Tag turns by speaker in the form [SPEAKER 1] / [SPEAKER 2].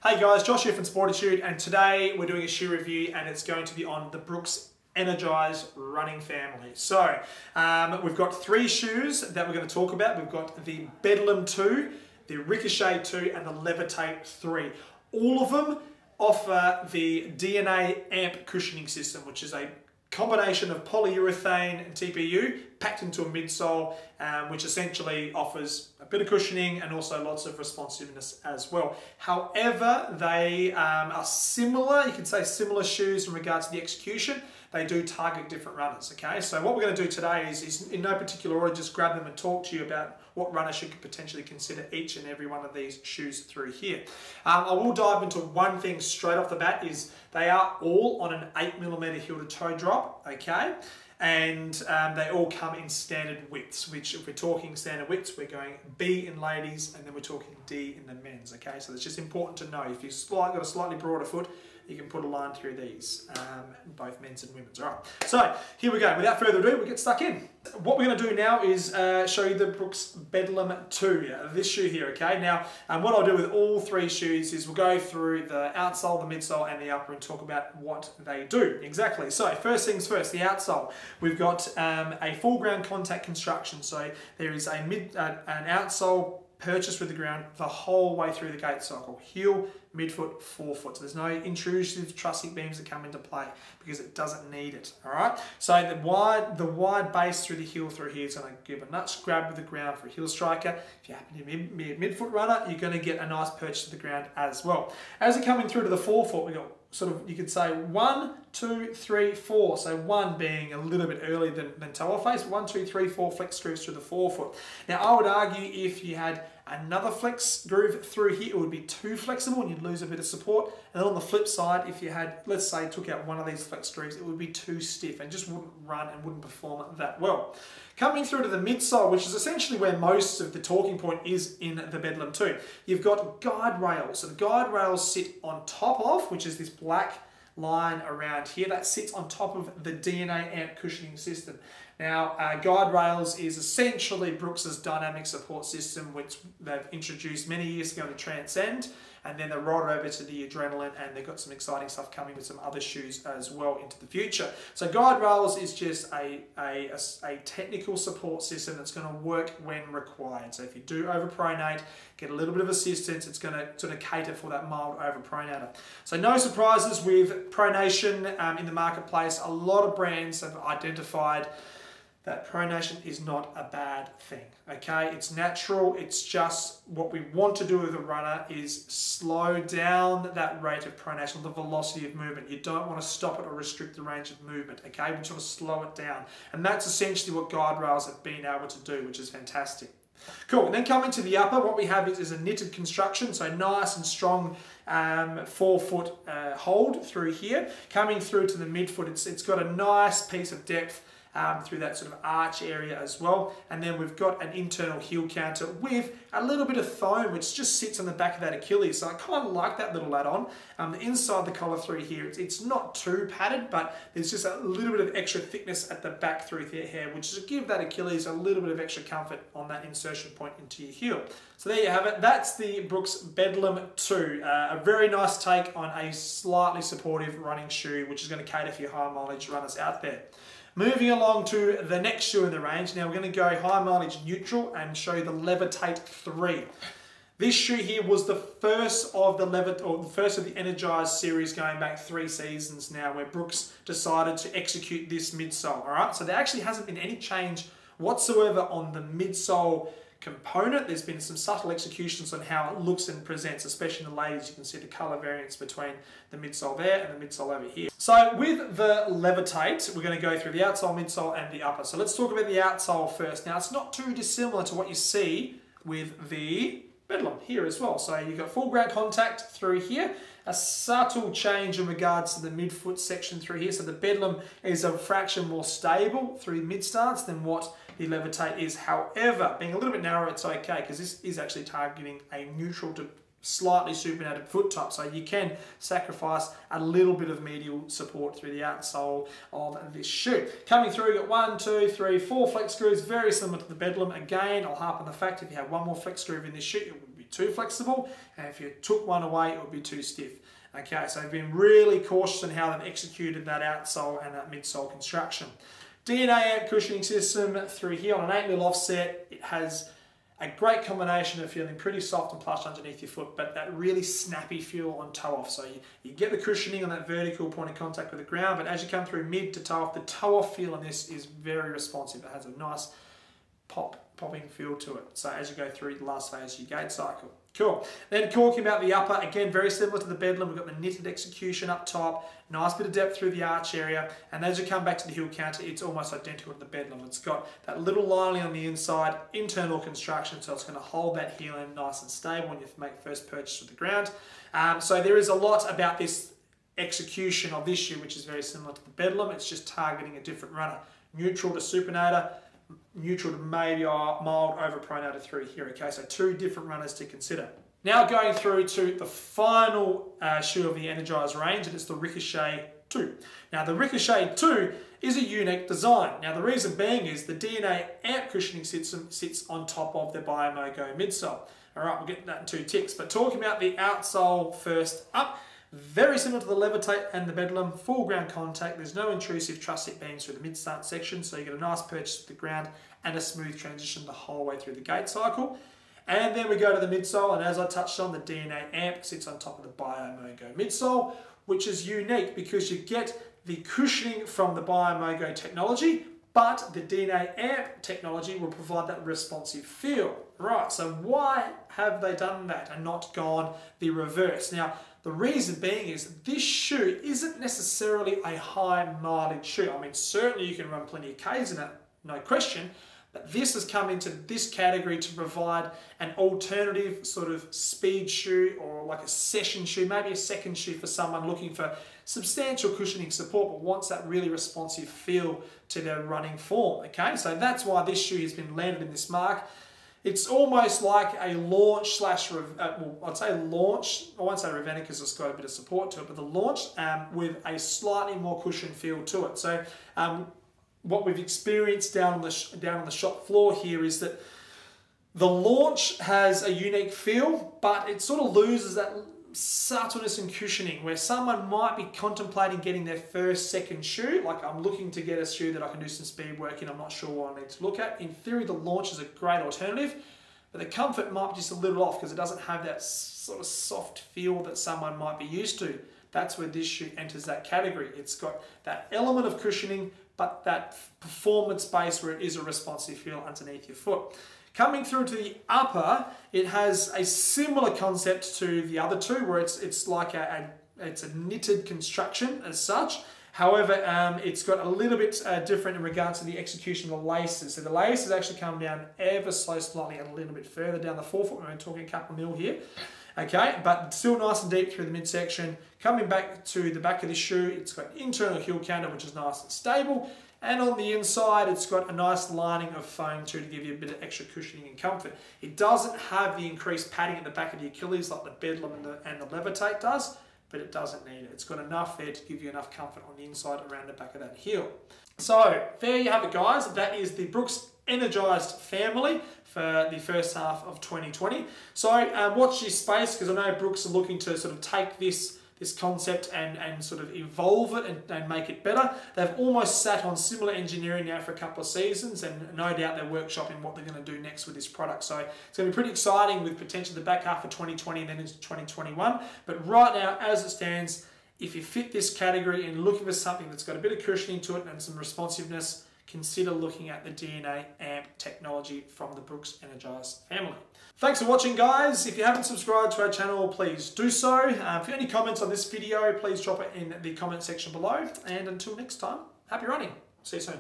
[SPEAKER 1] Hey guys, Josh here from Sportitude, and today we're doing a shoe review and it's going to be on the Brooks Energise running family. So we've got three shoes that we're going to talk about. We've got the Bedlam 2, the Ricochet 2 and the Levitate 3. All of them offer the DNA AMP cushioning system, which is a combination of polyurethane and TPU packed into a midsole, which essentially offers a bit of cushioning and also lots of responsiveness as well. However, they are similar, you can say similar shoes in regards to the execution. They do target different runners, okay? So what we're going to do today is in no particular order, just grab them and talk to you about what runners should potentially consider each and every one of these shoes through here. I will dive into one thing straight off the bat, is they are all on an 8mm heel to toe drop, okay? And they all come in standard widths, which if we're talking standard widths, we're going B in ladies and then we're talking D in the men's, okay? So it's just important to know, if you've got a slightly broader foot, you can put a line through these, both men's and women's. All right, so here we go. Without further ado, we get stuck in. What we're going to do now is show you the Brooks Bedlam 2, this shoe here, okay? Now, what I'll do with all three shoes is we'll go through the outsole, the midsole, and the upper and talk about what they do exactly. So, first things first, the outsole. We've got a full ground contact construction. So, there is an outsole purchased with the ground the whole way through the gait cycle. Heel, midfoot, forefoot. So there's no intrusive trussing beams that come into play because it doesn't need it. All right. So the wide base through the heel through here is going to give a nuts grab with the ground for a heel striker. If you happen to be a midfoot runner, you're going to get a nice perch to the ground as well. As you're coming through to the forefoot, we got sort of, you could say 1, 2, 3, 4. So 1 being a little bit earlier than toe off face. 1, 2, 3, 4 flex grooves through the forefoot. Now I would argue if you had another flex groove through here, it would be too flexible and you'd lose a bit of support. And then on the flip side, if you had, let's say, took out one of these flex grooves, it would be too stiff and just wouldn't run and wouldn't perform that well. Coming through to the midsole, which is essentially where most of the talking point is in the Bedlam 2, you've got guide rails. So the guide rails sit on top of, which is this black line around here, that sits on top of the DNA AMP cushioning system. Now, guide rails is essentially Brooks's dynamic support system, which they've introduced many years ago to Transcend, and then they rolled over to the Adrenaline, and they've got some exciting stuff coming with some other shoes as well into the future. So guide rails is just a technical support system that's going to work when required. So if you do overpronate, get a little bit of assistance, it's going to sort of cater for that mild overpronator. So no surprises with pronation in the marketplace. A lot of brands have identified that pronation is not a bad thing, okay? It's natural, it's just what we want to do with a runner is slow down that rate of pronation, the velocity of movement. You don't want to stop it or restrict the range of movement, okay? We just want to slow it down. And that's essentially what guide rails have been able to do, which is fantastic. Cool, and then coming to the upper, what we have is a knitted construction, so nice and strong forefoot hold through here. Coming through to the midfoot, it's got a nice piece of depth through that sort of arch area as well. And then we've got an internal heel counter with a little bit of foam which just sits on the back of that Achilles. So I kind of like that little add-on. The inside the collar through here, it's not too padded, but there's just a little bit of extra thickness at the back through here, which is to give that Achilles a little bit of extra comfort on that insertion point into your heel. So there you have it. That's the Brooks Bedlam 2. A very nice take on a slightly supportive running shoe, which is going to cater for your high mileage runners out there. Moving along to the next shoe in the range. Now we're going to go high mileage neutral and show you the Levitate 3. This shoe here was the first of the Energise series going back 3 seasons now, where Brooks decided to execute this midsole. All right, so there actually hasn't been any change whatsoever on the midsole component. There's been some subtle executions on how it looks and presents, especially in the ladies. You can see the color variance between the midsole there and the midsole over here. So with the Levitate, we're going to go through the outsole, midsole, and the upper. So let's talk about the outsole first. Now it's not too dissimilar to what you see with the Bedlam here as well. So you've got full ground contact through here, a subtle change in regards to the midfoot section through here. So the Bedlam is a fraction more stable through mid stance than what the Levitate is. However, being a little bit narrower, it's okay because this is actually targeting a neutral to slightly supinated foot top, so you can sacrifice a little bit of medial support through the outsole of this shoe. Coming through, you've got 1, 2, 3, 4 flex screws, very similar to the Bedlam. Again, I'll harp on the fact if you have one more flex groove in this shoe, it would be too flexible, and if you took one away, it would be too stiff. Okay, so I've been really cautious in how they've executed that outsole and that midsole construction. DNA amp cushioning system through here on an 8mm offset. It has a great combination of feeling pretty soft and plush underneath your foot, but that really snappy feel on toe off. So you get the cushioning on that vertical point of contact with the ground, but as you come through mid to toe off, the toe off feel on this is very responsive. It has a nice popping feel to it. So as you go through the last phase of your gait cycle. Cool. Then talking about the upper, again, very similar to the Bedlam. We've got the knitted execution up top, nice bit of depth through the arch area, and as you come back to the heel counter, it's almost identical to the Bedlam. It's got that little lining on the inside, internal construction, so it's going to hold that heel in nice and stable when you make first purchase to the ground. So there is a lot about this execution of this shoe which is very similar to the Bedlam. It's just targeting a different runner. Neutral to supinator, neutral to maybe mild overpronator through here. Okay, so two different runners to consider. Now going through to the final shoe of the Energise range, and it's the Ricochet II. Now the Ricochet II is a unique design. Now the reason being is the DNA amp cushioning system sits on top of the Biomogo midsole. All right, we'll get that in 2 ticks. But talking about the outsole first up, very similar to the Levitate and the Bedlam, full ground contact. There's no intrusive truss hip beams through the mid-start section, so you get a nice purchase to the ground and a smooth transition the whole way through the gait cycle. And then we go to the midsole, and as I touched on, the DNA amp sits on top of the Biomogo midsole, which is unique because you get the cushioning from the Biomogo technology, but the DNA amp technology will provide that responsive feel. Right, so why have they done that and not gone the reverse? Now, the reason being is this shoe isn't necessarily a high mileage shoe. I mean, certainly you can run plenty of Ks in it, no question, but this has come into this category to provide an alternative sort of speed shoe or like a session shoe, maybe a second shoe for someone looking for substantial cushioning support but wants that really responsive feel to their running form. Okay, so that's why this shoe has been landed in this mark. It's almost like a launch slash, well, I'd say launch, I won't say Ravenna because it's got a bit of support to it, but the launch with a slightly more cushion feel to it. So what we've experienced down on the shop floor here is that the launch has a unique feel, but it sort of loses that subtleness and cushioning where someone might be contemplating getting their first, second shoe. Like I'm looking to get a shoe that I can do some speed work in, I'm not sure what I need to look at. In theory, the launch is a great alternative, but the comfort might be just a little off because it doesn't have that sort of soft feel that someone might be used to. That's where this shoe enters that category. It's got that element of cushioning, but that performance base where it is a responsive feel underneath your foot. Coming through to the upper, it has a similar concept to the other two, where it's like it's a knitted construction as such. However, it's got a little bit different in regards to the execution of the laces. So the laces actually come down ever so slightly and a little bit further down the forefoot. We're talking a couple mil here. Okay, but still nice and deep through the midsection. Coming back to the back of the shoe, it's got internal heel counter, which is nice and stable. And on the inside, it's got a nice lining of foam too to give you a bit of extra cushioning and comfort. It doesn't have the increased padding at the back of the Achilles like the Bedlam and the Levitate does, but it doesn't need it. It's got enough there to give you enough comfort on the inside around the back of that heel. So there you have it, guys. That is the Brooks Energise family for the first half of 2020. So watch this space because I know Brooks are looking to sort of take this concept and sort of evolve it and make it better. They've almost sat on similar engineering now for a couple of seasons, and no doubt they're workshopping what they're going to do next with this product. So it's going to be pretty exciting with potentially the back half of 2020 and then into 2021. But right now, as it stands, if you fit this category and looking for something that's got a bit of cushioning to it and some responsiveness, consider looking at the DNA amp technology from the Brooks Energise family. Thanks for watching, guys. If you haven't subscribed to our channel, please do so. If you have any comments on this video, please drop it in the comment section below. And until next time, happy running. See you soon.